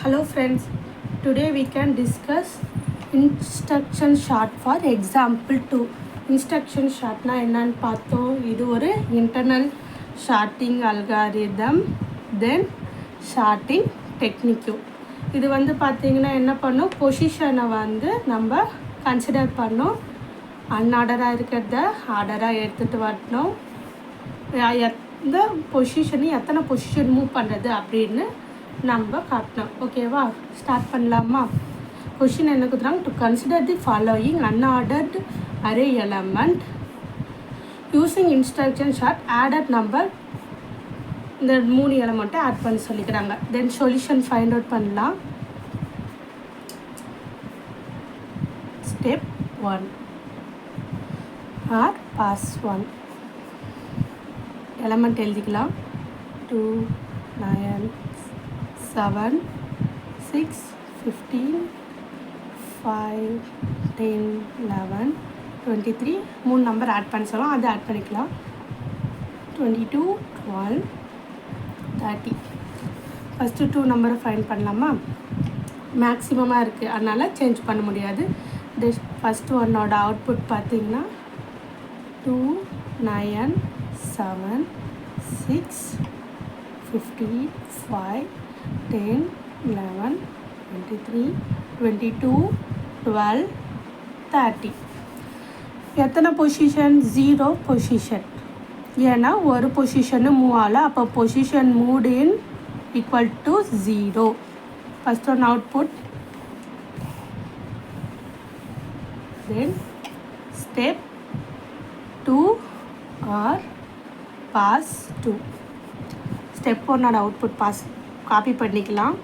Hello friends, today we can discuss instruction sort for example 2. Instruction sort na என்னன்னு பார்த்தோம். இது ஒரு internal sorting algorithm, then sorting technique. இது வந்து பார்த்தீங்கன்னா என்ன பண்ணும், பொசிஷனை வந்து நம்ம கன்சிடர் பண்ணோம். அன்ஆர்டராக இருக்கிறத ஆர்டராக எடுத்துகிட்டு வரணும். எந்த பொசிஷனு எத்தனை பொசிஷன் மூவ் பண்ணுறது அப்படின்னு நம்ம காட்டணும். ஓகேவா, ஸ்டார்ட் பண்ணலாமா? கொஷின் என்ன கொடுத்துறாங்க, to consider the following unordered array element using instruction short added number. இந்த 3 எலமெண்ட்டை ஆட் பண்ணி சொல்லிக்கிறாங்க. தென் சொல்யூஷன் ஃபைண்ட் அவுட் பண்ணலாம். ஸ்டெப் 1 ஆர் பாஸ் 1 எலமெண்ட் எழுதிக்கலாம். 2 9 7 6 15 5 10 11 23 3 நம்பர் ஆட் பண்ண சொல்லலாம், அதை ஆட் பண்ணிக்கலாம். 22 12 30. ஃபஸ்ட்டு 2 நம்பரை ஃபைண்ட் பண்ணலாமா? மேக்ஸிமமாக இருக்குது, அதனால் சேஞ்ச் பண்ண முடியாது. ஃபஸ்ட்டு ஒன்னோட அவுட்புட் பார்த்திங்கன்னா 2 9 7 6 15 5 10 11 23 22 12 30. எத்தனை பொசிஷன்? 0 பொசிஷன். ஏன்னா ஒரு பொசிஷனு மூவ் ஆகலை, அப்போ position move in equal to 0. First one output. Then step 2 or pass 2. Step 1ஓட அவுட்புட் பாஸ் காப்பி பண்ணிக்கலாம்.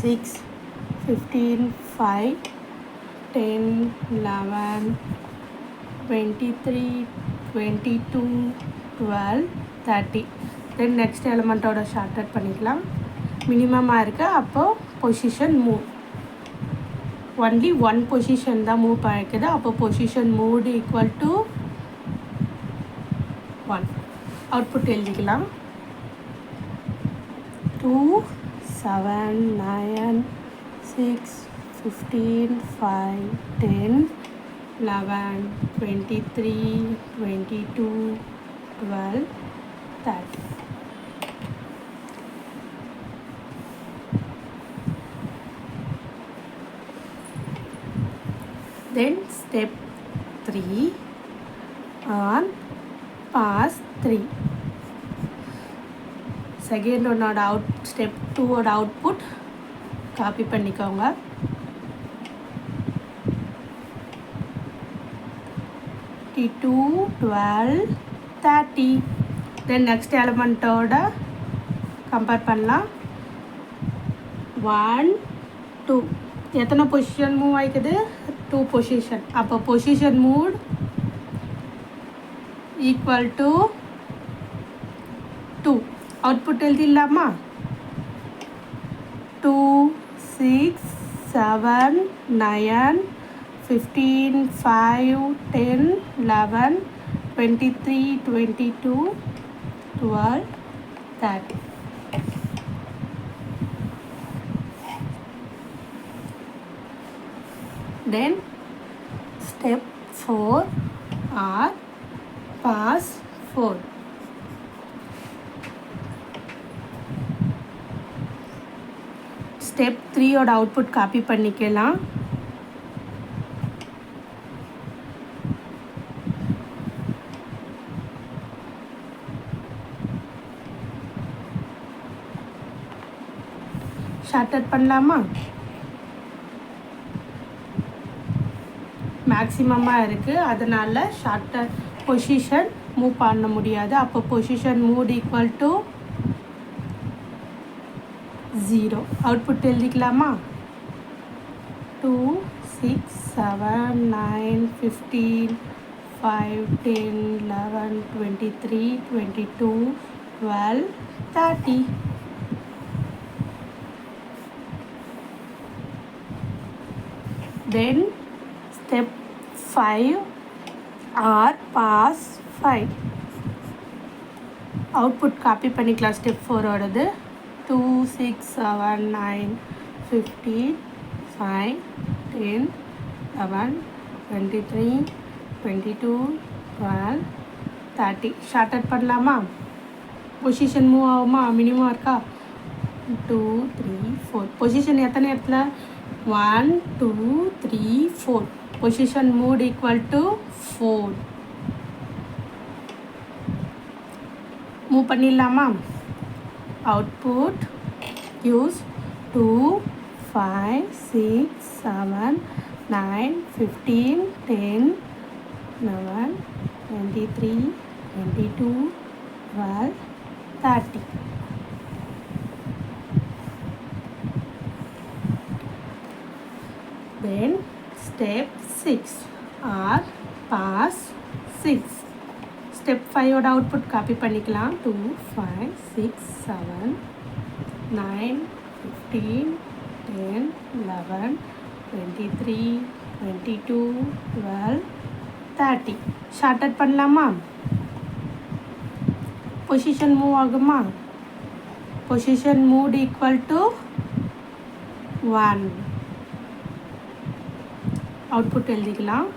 6 15 5 10 11 23 22 12 30. தென் நெக்ஸ்ட் எலமெண்ட்டோட ஷார்ட் பண்ணிக்கலாம். மினிமமாக இருக்குது, அப்போது பொசிஷன் மூவ் ஒன்லி 1 பொசிஷன் தான் மூவ் பண்ணிக்குது, அப்போ position moved equal to 1. Output எழுதிக்கலாம். 2 7 9 6 15 5 10 11 23 22 12 30. Then step 3 on pass 3. Second ஒன்னோட ஸ்டெப் 2ஓட அவுட்புட் காப்பி பண்ணிக்கோங்க. 22 12 30. தென் நெக்ஸ்ட் எலமெண்ட்டோட கம்பேர் பண்ணலாம். 1 2. எத்தனை பொசிஷன் மூவ் ஆகிக்குது? 2 பொசிஷன். அப்போ position move equal to 2. Output எழுதிடலாமா? 2 6 7 9 15 5 10 11 23 22 12 30. Then step 4 or pass 4. Step 3ஓட அவுட்புட் காப்பி பண்ணிக்கலாம். ஷார்ட் பண்ணலாமா? மேக்ஸிமமாக இருக்குது, அதனால் ஷார்ட்டர் பொசிஷன் மூவ் பண்ண முடியாது, அப்போ position move equal to 0. Output எழுதிக்கலாமா? 2 6 7 9 15 5 10 11 23 22 12 30. Then step 5 or pass 5. Output copy பண்ணிக்கலாம். ஸ்டெப் 4ஓடது 2 6 7 9 15 5 10 11 23 22 12 30 ஷார்ட் அவுட் பண்ணலாமா? பொசிஷன் மூவ் ஆகுமா? மினிமம் இருக்கா? 2 3 4 பொசிஷன் எத்தனை இடத்துல? 1 2 3 4 position move equal to 4. Move பண்ணிடலாமா? Output use 2 5 6 7 9 15 10 11 23 22 12 30. Then step 6 or pass 6. Step 5 ஓட அவுட்புட் காப்பி பண்ணிக்கலாம். 2 5 6 7 9 15 10 11 23 22 12 30 ஷார்ட் அவுட் பண்ணலாமா? பொசிஷன் மூவ் ஆகுமா? Position move equal to 1. Output எழுதிக்கலாம்.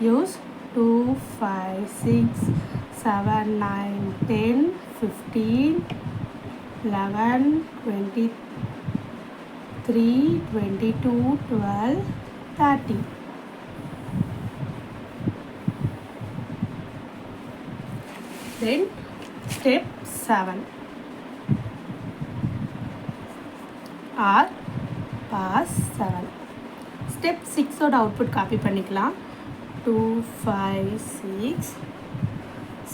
Use 2 5 6 7 9 10 15 11 23 22 12 30. Then step 7 or pass 7. Step 6 ஓட அவுட்புட் காப்பி பண்ணிக்கலாம். 2 5 6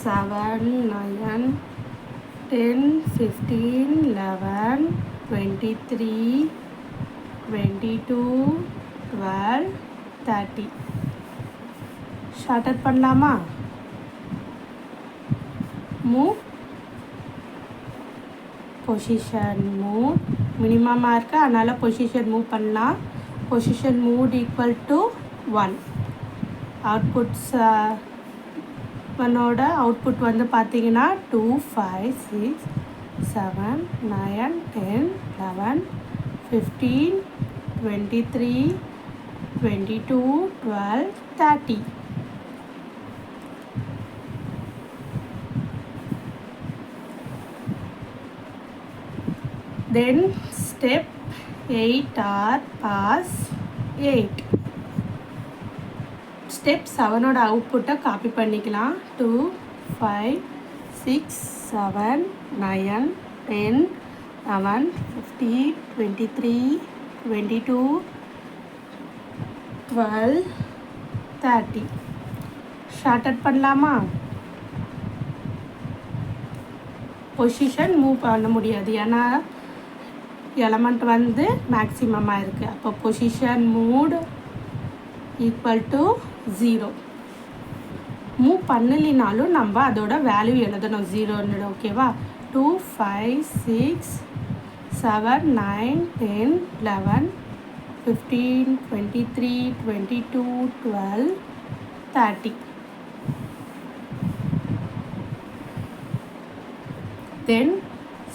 7 9 10 15 11 23 22 12 30 short out பண்ணலாமா? Move position move மினிமமாக இருக்குது, அதனால் பொசிஷன் மூவ் பண்ணலாம். Position move equal to 1. Outputs ஒன்னோட அவுட்புட் வந்து பார்த்தீங்கன்னா 2 5 6 7 9 10 11 15 23 22 12 30. Then step 8 or pass 8. Step 7 ஓட அவுட்புட்டை காப்பி பண்ணிக்கலாம். 2 5 6 7 9 10 11 15 23 22 12 30 ஷார்ட் அவுட் பண்ணலாமா? பொசிஷன் மூவ் பண்ண முடியாது, ஏன்னா எலமெண்ட் வந்து மேக்ஸிமமாக இருக்குது. அப்போ position move equal to 0. Move பண்ணலினாலும் நம்ம அதோட வேல்யூ எழுதணும் 0ன்னு. ஓகேவா? 2 5 6 7 9 10 11 15 23 22 12 30. Then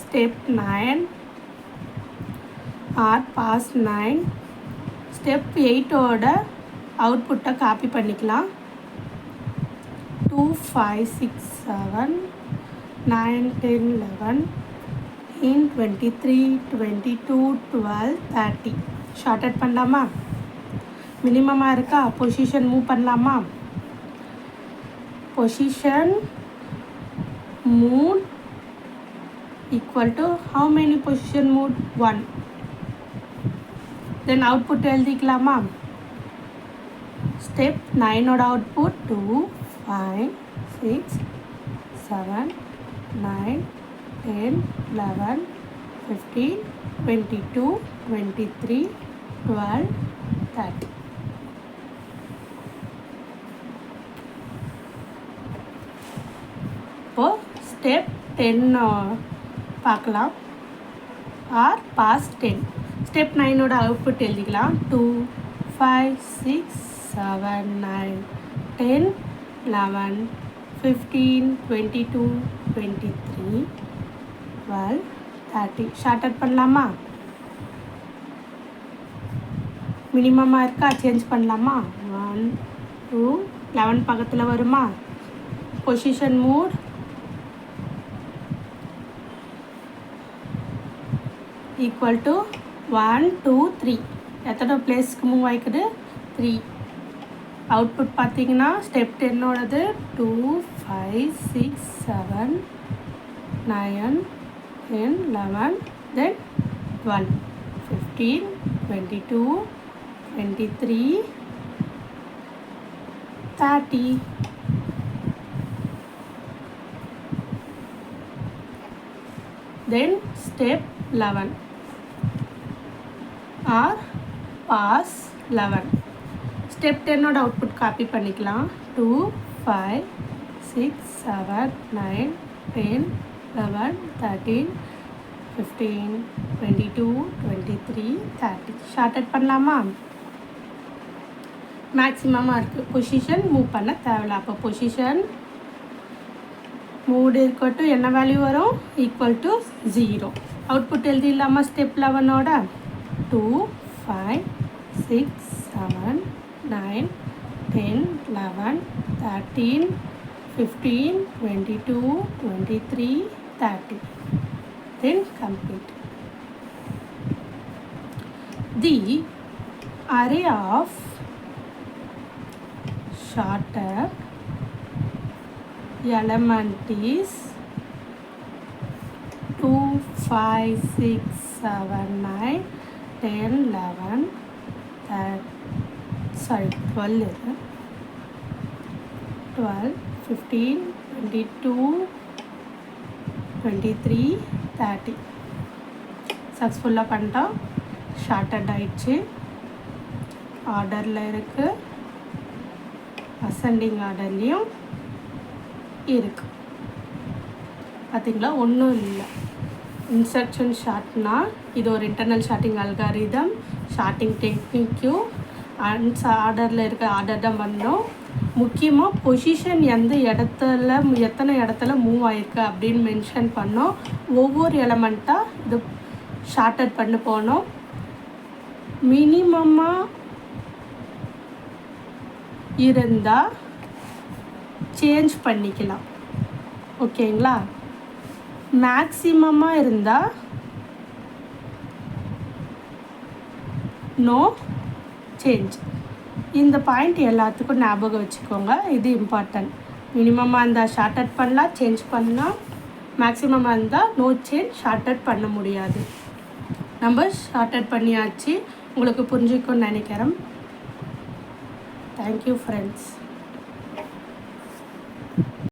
step 9 or pass 9. step 8 ஓட அவுட்புட்டை காப்பி பண்ணிக்கலாம். 2 5 6 7 9 10 11 23 22 12 30 ஷார்ட் அவுட் பண்ணலாமா? மினிமமாக இருக்கா? பொசிஷன் மூவ் பண்ணலாமா? Position move equal to how many position moved? 1. Then output எழுதிக்கலாமா? step 9 ஓட output 2 5 6 7 9 10 11 15 22 23 12 30. இப்போ step 10 பார்க்கலாம். R pass 10. ஸ்டெப் 9 ஓட அவுட்புட் எழுதிக்கலாம். 2 5 6 7 9 10 11 15 22 23 12 30 ஷார்ட் அவுட் பண்ணலாமா? மினிமமாக இருக்கா? சேஞ்ச் பண்ணலாமா? 1 2 11 பக்கத்தில் வருமா? பொசிஷன் மூட் ஈக்குவல் டு 1 2 3 எத்தனை பிளேஸ்க்கு மூவ் ஆகிக்குது? 3. அவுட்புட் பார்த்தீங்கன்னா step 10ஓடது 2 5 6 7 9 10 11 then 12 15 22 23 30. Then step 11 or pass 11. Step 10ஓட அவுட்புட் காப்பி பண்ணிக்கலாம். 2 5 6 7 9 10 11 13 15 22 23 30 ஷார்ட் அவுட் பண்ணலாமா? மேக்ஸிமமாக இருக்குது. பொசிஷன் மூவ் பண்ண தேவையில்ல. அப்போ பொசிஷன் மூவ் இருக்கட்டும். என்ன வேல்யூ வரும்? Equal to 0. Output எழுதிடலாமா? Step 11ஓட 2 5 6 7 9 10 11 13 15 22 23 30. Then complete. The array of shorter element is 2 5 6 7 9 10 11 12 15 22 23 30 சக்ஸஸ்ஃபுல்லாக பண்ணிட்டோம். ஷார்ட்டட் ஆயிடுச்சு. ஆர்டரில் இருக்குது, அசெண்டிங் ஆர்டர்லேயும் இருக்குது. பார்த்திங்களா? ஒன்றும் இல்லை. இன்சர்ஷன் ஷார்ட்னா இது ஒரு இன்டர்னல் ஷார்ட்டிங் அல்காரிதம், ஷார்ட்டிங் டெக்னிக்கும் ஆர்டரில் இருக்க ஆர்டர் தான் பண்ணோம். முக்கியமாக பொசிஷன் எந்த இடத்துல எத்தனை இடத்துல மூவ் ஆகிருக்கு அப்படின்னு மென்ஷன் பண்ணோம். ஒவ்வொரு எலமெண்ட்டாக இது ஷார்ட்டட் பண்ணி போனோம். மினிமமாக இருந்தால் சேஞ்ச் பண்ணிக்கலாம். ஓகேங்களா? மேக்ஸிமமாக இருந்தால் நோ சேஞ்ச். இந்த பாயிண்ட் எல்லாத்துக்கும் ஞாபகம் வச்சுக்கோங்க. இது இம்பார்ட்டன்ட். மினிமமாக இருந்தால் ஷார்ட்டட் பண்ணலாம், சேஞ்ச் பண்ணலாம். மேக்ஸிமமாக இருந்தால் நோ சேஞ்ச், ஷார்ட்டட் பண்ண முடியாது. நம்ம ஷார்ட்டட் பண்ணியாச்சு. உங்களுக்கு புரிஞ்சுக்கும்னு நினைக்கிறேன். Thank you friends.